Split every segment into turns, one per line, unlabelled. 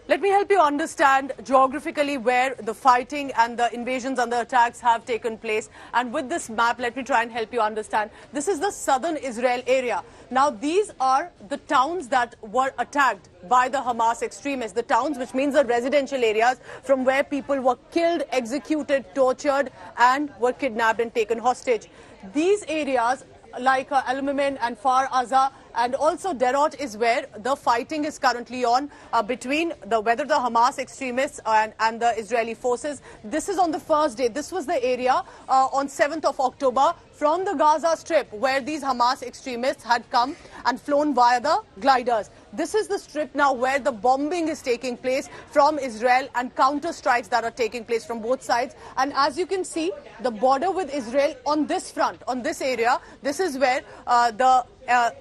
Let me help you understand geographically where the fighting and the invasions and the attacks have taken place. And with this map, let me try and help you understand. This is the southern Israel area. Now, these are the towns that were attacked by the Hamas extremists. The towns, which means the residential areas from where people were killed, executed, tortured, and were kidnapped and taken hostage. These areas, like Al-Mimin and Far Aza, and also Derot, is where the fighting is currently on between whether the Hamas extremists and the Israeli forces. This is on the first day. This was the area on 7th of October from the Gaza Strip where these Hamas extremists had come and flown via the gliders. This is the strip now where the bombing is taking place from Israel and counter strikes that are taking place from both sides. And as you can see, the border with Israel on this front, on this area, this is where the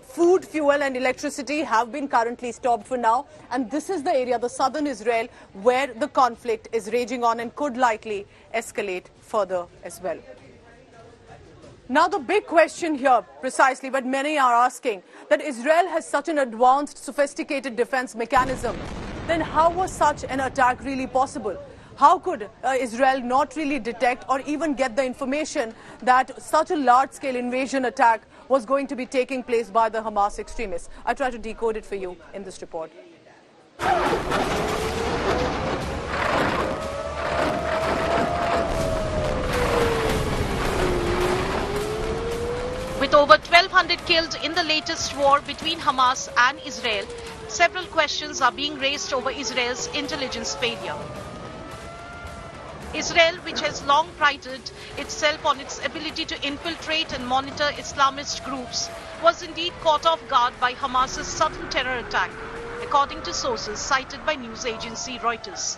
food, fuel and electricity have been currently stopped for now. And this is the area, the southern Israel, where the conflict is raging on and could likely escalate further as well. Now, the big question here, precisely, what many are asking, that Israel has such an advanced, sophisticated defense mechanism, then how was such an attack really possible? How could Israel not really detect or even get the information that such a large-scale invasion attack was going to be taking place by the Hamas extremists? I try to decode it for you in this report.
With over 1,200 killed in the latest war between Hamas and Israel, several questions are being raised over Israel's intelligence failure. Israel, which has long prided itself on its ability to infiltrate and monitor Islamist groups, was indeed caught off guard by Hamas's sudden terror attack, according to sources cited by news agency Reuters.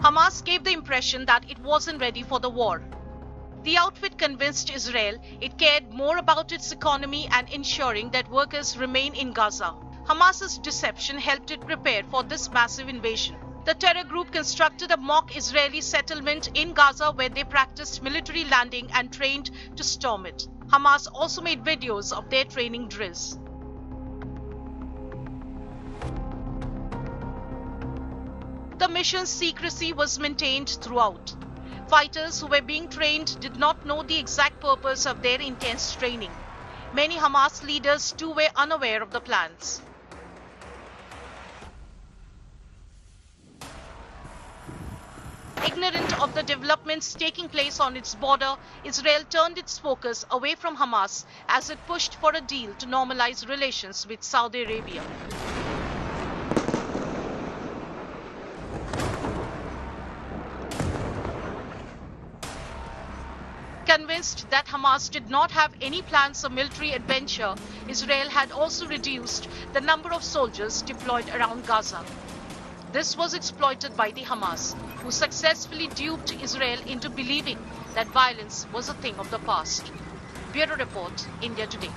Hamas gave the impression that it wasn't ready for the war. The outfit convinced Israel it cared more about its economy and ensuring that workers remain in Gaza. Hamas's deception helped it prepare for this massive invasion. The terror group constructed a mock Israeli settlement in Gaza where they practiced military landing and trained to storm it. Hamas also made videos of their training drills. The mission's secrecy was maintained throughout. Fighters who were being trained did not know the exact purpose of their intense training. Many Hamas leaders too were unaware of the plans. Ignorant of the developments taking place on its border, Israel turned its focus away from Hamas as it pushed for a deal to normalize relations with Saudi Arabia. Convinced that Hamas did not have any plans of military adventure, Israel had also reduced the number of soldiers deployed around Gaza. This was exploited by the Hamas, who successfully duped Israel into believing that violence was a thing of the past. Bureau Report, India Today.